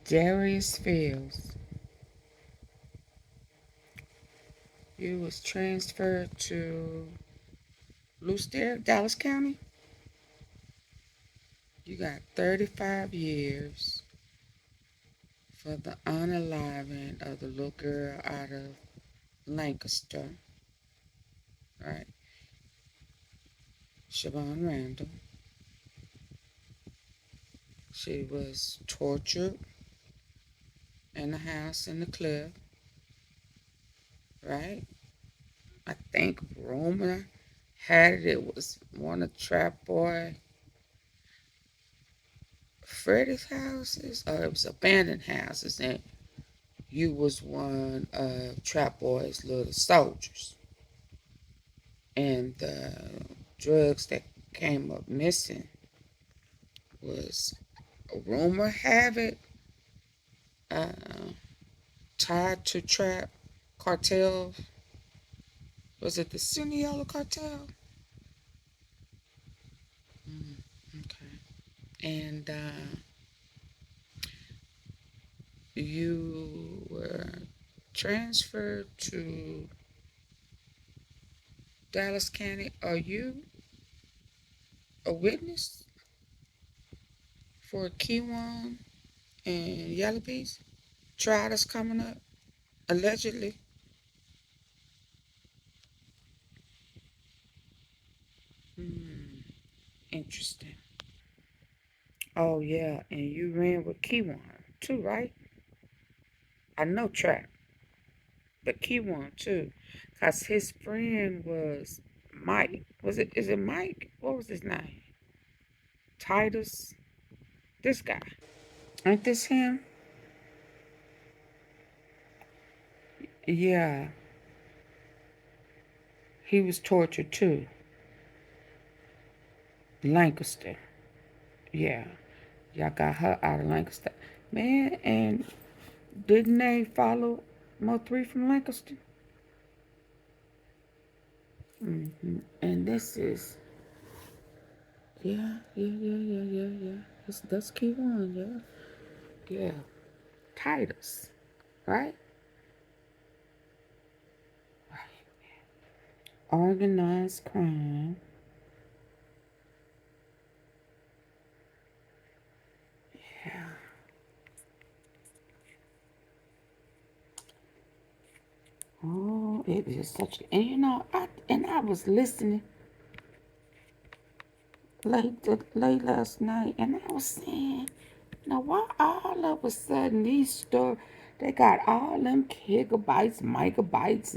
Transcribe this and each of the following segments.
Darius Fields. You was transferred to Lucedale, Dallas County. You got 35 years for the unaliving of the little girl out of Lancaster, right? SHAVONRANDLE. She was tortured in the house in the cliff, right? I think rumor had it, it was one of TRAPBOYFREDDY's houses, or it was abandoned houses, and you was one of Trap Boy's little soldiers. And the drugs that came up missing was, rumor have it, uh, tied to trap cartels. Was it the Suniola cartel? Okay. And you were transferred to Dallas County. Are you a witness for KEWONWHITE and YELLABEEZY trial that's coming up, allegedly? Interesting. Oh yeah, and you ran with KEWONWHITE too, right? I know Trap, but KEWONWHITE too, cause his friend was Mike. Was it? Is it Mike? What was his name? Titus. This guy. Ain't this him? Yeah, he was tortured too. Lancaster. Yeah, y'all got her out of Lancaster, man. And didn't they follow Mo3 from Lancaster? And this is, yeah. That's KEWONWHITE, yeah. Yeah. Titus, right? Organized crime. Yeah. Oh, it is such, and you know, I was listening late last night, and I was saying, now why all of a sudden these stores, they got all them gigabytes, megabytes,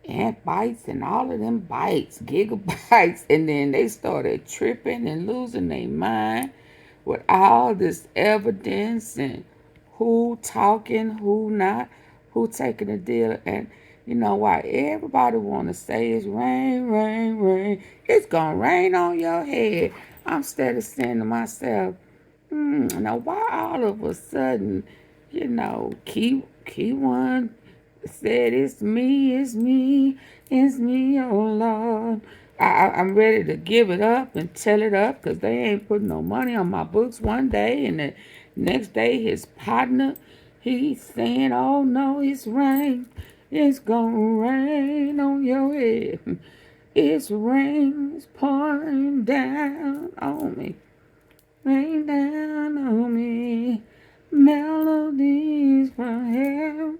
and bytes, and all of them bytes, gigabytes, and then they started tripping and losing their mind with all this evidence and who talking, who not, who taking a deal. And you know why everybody want to say it's rain, rain, rain. It's gonna rain on your head. I'm steady saying to myself, now why all of a sudden, you know, key one said it's me, oh Lord. I'm ready to give it up and tell it up, because they ain't putting no money on my books one day, and the next day his partner, he's saying, oh no, it's rain. It's gonna rain on your head. It's rain's pouring down on me. Rain down on me. Melodies from heaven.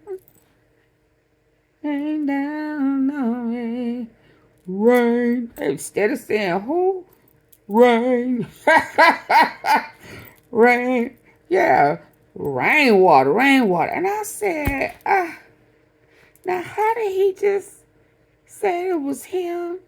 Rain down on me. Rain. Instead of saying who? Rain. Rain. Yeah. Rainwater, rainwater. And I said, now how did he just say it was him?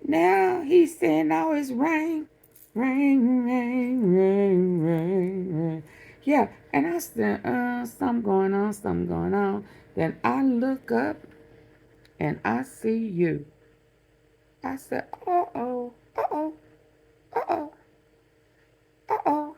Now he's saying, oh, it's rain. Rain, rain, rain, rain, rain. Yeah. And I said, something going on, something going on. Then I look up and I see you. I said, uh-oh, uh-oh, uh-oh, uh-oh.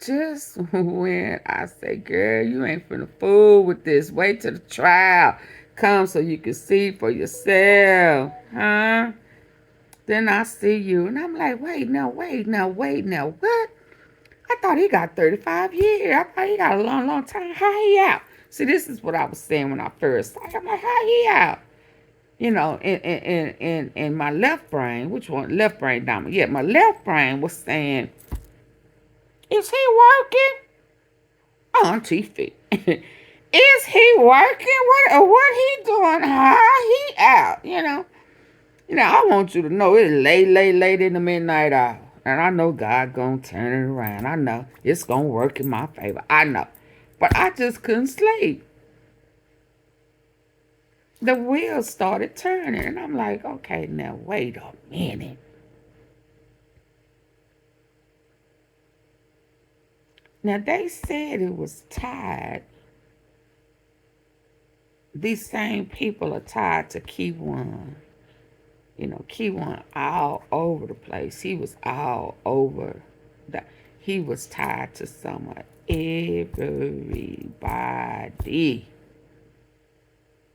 Just when I say, girl, you ain't finna fool with this. Wait till the trial comes so you can see for yourself, huh? Then I see you, and I'm like, wait now, what? I thought he got 35 years. I thought he got a long, long time. How he out? See, this is what I was saying when I first saw him. I'm like, how he out? You know, in my left brain, which one? Left brain dominant. Yeah, my left brain was saying, is he working? Auntie Fee. Is he working? What he doing? How he out? I want you to know it's late in the midnight hour. And I know God gonna turn it around. I know it's gonna work in my favor. I know. But I just couldn't sleep. The wheels started turning. And I'm like, okay, now wait a minute. Now they said it was tied. These same people are tied to KEWON. KEWON all over the place. He was all over. He was tied to some of everybody.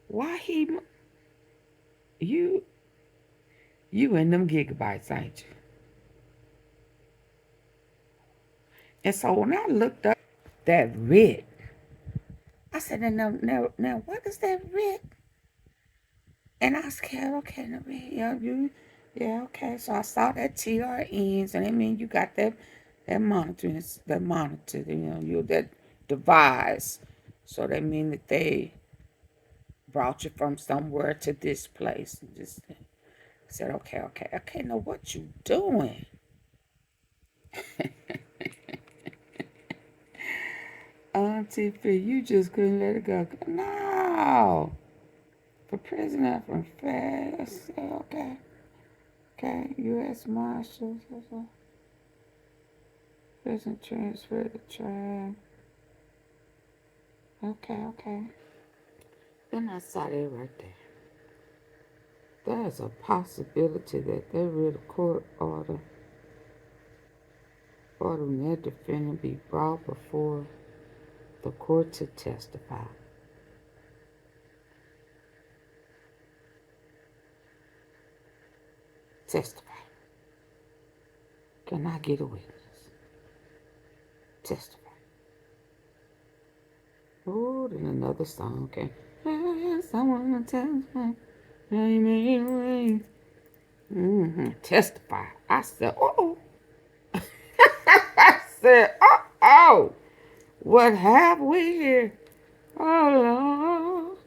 Why you in them gigabytes, ain't you? And so when I looked up that writ, I said, now what is that writ? And I said, okay, now, yeah, okay. So I saw that TRNs, and I mean, you got that monitor, that device. So that mean that they brought you from somewhere to this place. And just said, okay. Now what you doing? Auntie P, you just couldn't let it go. No. For prisoner from fast. Okay. U.S. Marshals. Prison transfer to trial. Okay. Then I saw that right there. There's a possibility that they read a court order ordering that defendant be brought before the court to testify. Testify. Can I get a witness? Testify. Oh, then another song came. Someone testify. Testify. I said, oh. I said, oh. What have we here? Oh, Lord.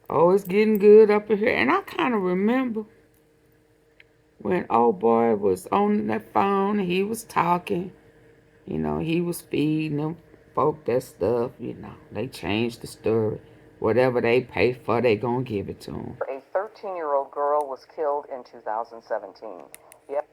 Oh, it's getting good up in here. And I kind of remember when old boy was on that phone and he was talking. He was feeding them folk that stuff. They changed the story. Whatever they pay for, they gonna give it to them. A 13-year-old girl was killed in 2017. Yep.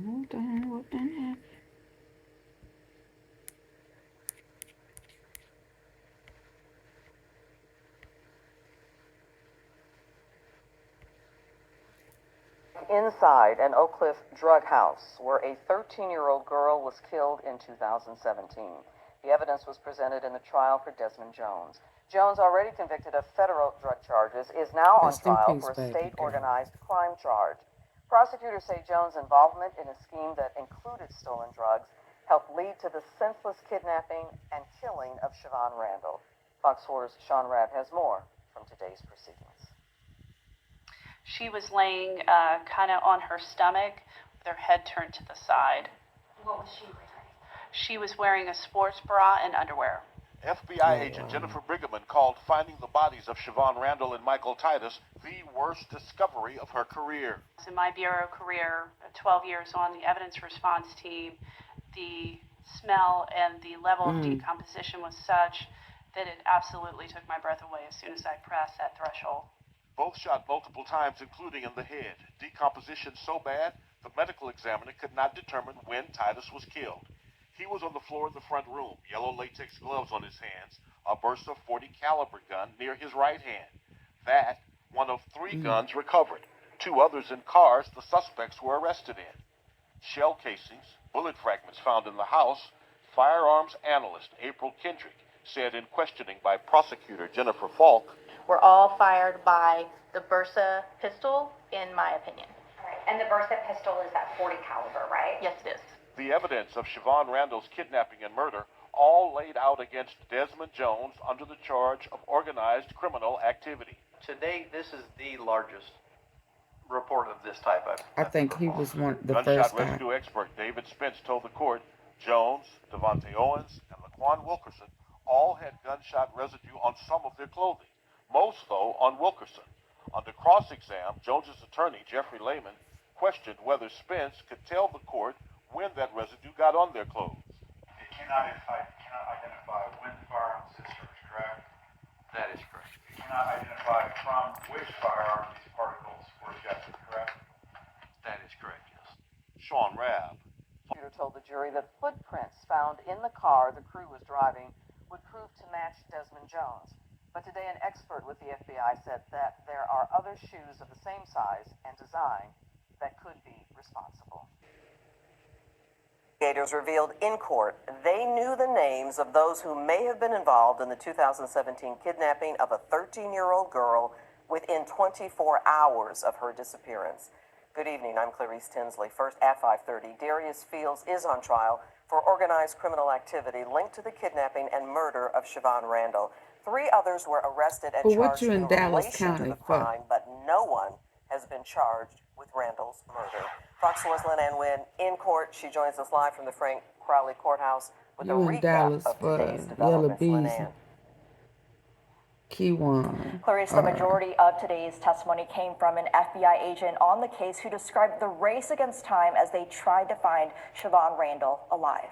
Hold on, what done happened? Inside an Oak Cliff drug house where a 13-year-old girl was killed in 2017. The evidence was presented in the trial for Desmond Jones. Jones, already convicted of federal drug charges, is now on trial for a state-organized crime charge. Prosecutors say Jones' involvement in a scheme that included stolen drugs helped lead to the senseless kidnapping and killing of SHAVONRANDLE. Fox 4's Sean Rabb has more from today's proceedings. She was laying kind of on her stomach with her head turned to the side. What was she wearing? She was wearing a sports bra and underwear. FBI agent Jennifer Brigham called finding the bodies of SHAVONRANDLE and Michael Titus the worst discovery of her career. In my bureau career, 12 years on the evidence response team, the smell and the level of decomposition was such that it absolutely took my breath away as soon as I pressed that threshold. Both shot multiple times, including in the head. Decomposition so bad, the medical examiner could not determine when Titus was killed. He was on the floor in the front room, yellow latex gloves on his hands, a Bersa .40 caliber gun near his right hand. That, one of 3 guns recovered. 2 others in cars the suspects were arrested in. shell casings, bullet fragments found in the house, firearms analyst April Kendrick said in questioning by prosecutor Jennifer Falk, were all fired by the Bersa pistol, in my opinion. All right. And the Bersa pistol is that .40 caliber, right? Yes, it is. the evidence of SHAVONRANDLE's kidnapping and murder all laid out against Desmond Jones under the charge of organized criminal activity. To date, this is the largest report of this type I think he was the Gunshot first guy. residue expert David Spence told the court Jones, Devontae Owens, and Laquan Wilkerson all had gunshot residue on some of their clothing, most, though, on Wilkerson. Under cross-exam, Jones's attorney, Jeffrey Lehman, questioned whether Spence could tell the court when that residue got on their clothes. It cannot identify when the firearm was discharged, correct? That is correct. It cannot identify from which firearm these particles were ejected, correct? That is correct, yes. Sean Rabb. The prosecutor told the jury that footprints found in the car the crew was driving would prove to match Desmond Jones. But today an expert with the FBI said that there are other shoes of the same size and design that could be responsible. Investigators revealed in court they knew the names of those who may have been involved in the 2017 kidnapping of a 13-year-old girl within 24 hours of her disappearance. Good evening, I'm Clarice Tinsley. First at 5:30, Darius Fields is on trial for organized criminal activity linked to the kidnapping and murder of SHAVONRANDLE. 3 others were arrested and But what charged you in in Dallas relation to County the for? crime, but no one has been charged with Randall's murder. Fox 4's Lynn Ann Wynn in court. She joins us live from the Frank Crowley Courthouse with a You in recap Dallas of for today's developments. Lynn YELLABEEZY. Ann. KEWONWHITE. Clarice, the majority of today's testimony came from an FBI agent on the case who described the race against time as they tried to find SHAVONRANDLE alive.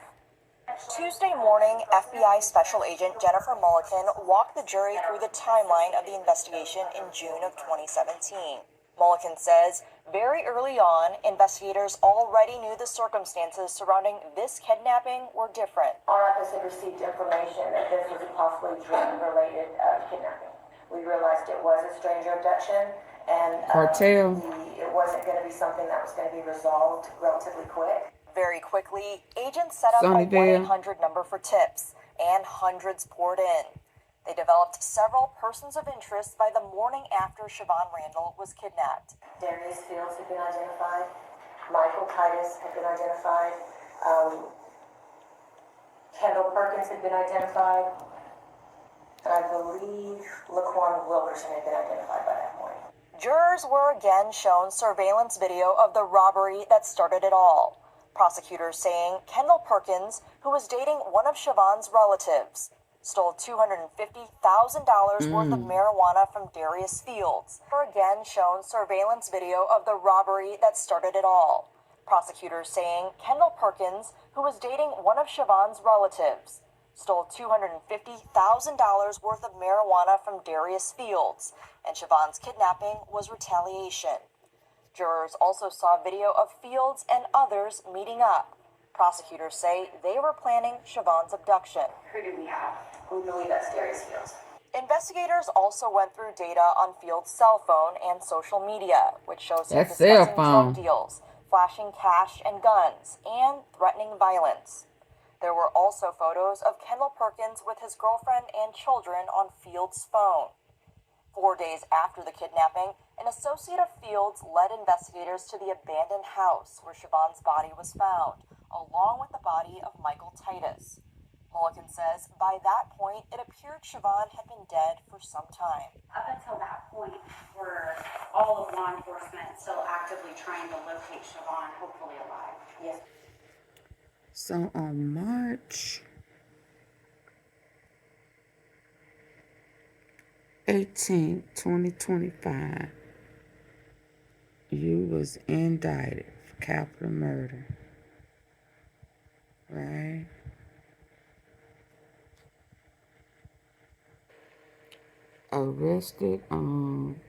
Tuesday morning, FBI Special Agent Jennifer Mulliken walked the jury through the timeline of the investigation in June of 2017. Mulliken says very early on, investigators already knew the circumstances surrounding this kidnapping were different. Our office had received information that this was a possibly drug-related kidnapping. We realized it was a stranger abduction, and Cartel. it wasn't going to be something that was going to be resolved relatively quick. Very quickly, agents set up a Sunnyvale. 1-800 number for tips, and hundreds poured in. They developed several persons of interest by the morning after SHAVONRANDLE was kidnapped. Darius Fields had been identified. Michael Titus had been identified. Kendall Perkins had been identified. And I believe Laquan Wilkerson had been identified by that point. Jurors were again shown surveillance video of the robbery that started it all. Prosecutors saying Kendall Perkins, who was dating one of Siobhan's relatives, stole $250,000 worth of marijuana from Darius Fields. Were again shown surveillance video of the robbery that started it all. Prosecutors saying Kendall Perkins, who was dating one of Siobhan's relatives, stole $250,000 worth of marijuana from Darius Fields, and Siobhan's kidnapping was retaliation. Jurors also saw video of Fields and others meeting up. Prosecutors say they were planning Siobhan's abduction. Who do we have? We believe that's Darius Fields. Investigators also went through data on Fields' cell phone and social media, which shows him That cell discussing phone. drug deals, flashing cash and guns, and threatening violence. There were also photos of Kendall Perkins with his girlfriend and children on Fields' phone. 4 days after the kidnapping, an associate of Fields led investigators to the abandoned house where Siobhan's body was found, along with the body of Michael Titus. Mulliken says by that point, it appeared Siobhan had been dead for some time. Up until that point, were all of law enforcement still actively trying to locate Siobhan, hopefully alive? Yes. So on March 18, 2025, you was indicted for capital murder, right? Arrested on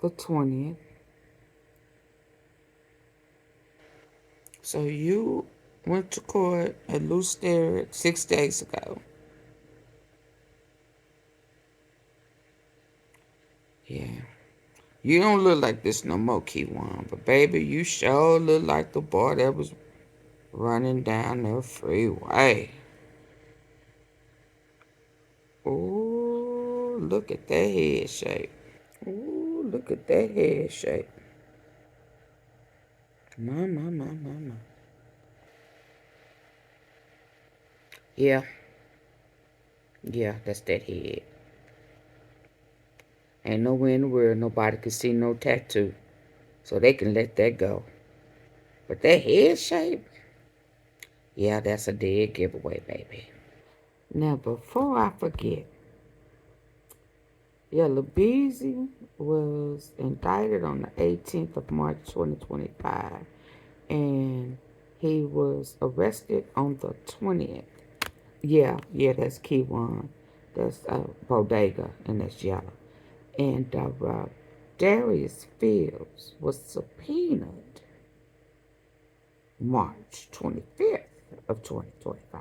the 20th. So you went to court at Loose Sterrett 6 days ago. Yeah. You don't look like this no more, Keyone. But baby, you sure look like the boy that was running down the freeway. Oh, look at that head shape. Oh, look at that head shape. My. Yeah. Yeah, that's that head. Ain't nowhere in the world nobody can see no tattoo. So they can let that go. But that head shape, yeah, that's a dead giveaway, baby. Now, before I forget, YELLABEEZY was indicted on the 18th of March 2025, and he was arrested on the 20th. Yeah, that's Keyone. That's Bodega, and that's Yellow. And Darius Fields was subpoenaed March 25th of 2025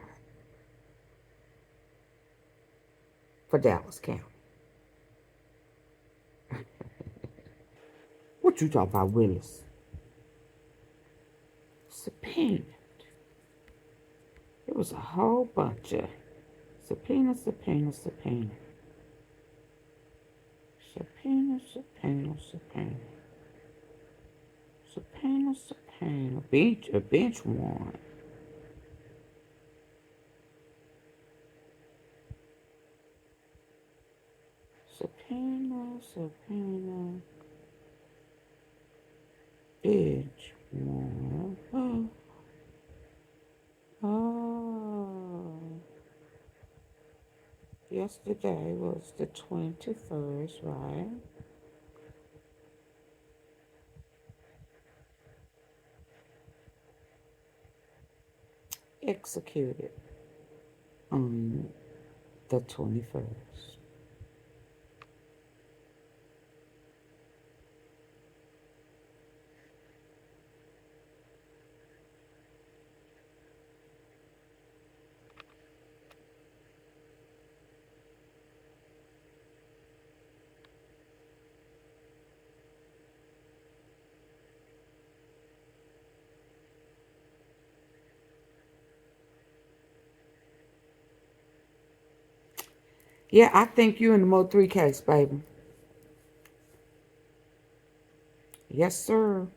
for Dallas County. What you talking about, Willis? Subpoenaed. It was a whole bunch of subpoena. A bench warrant. Subpoena. Bench warrant. Oh. Yesterday was the 21st, right? Executed on the 21st. Yeah, I think you in the MURD3 case, baby. Yes, sir.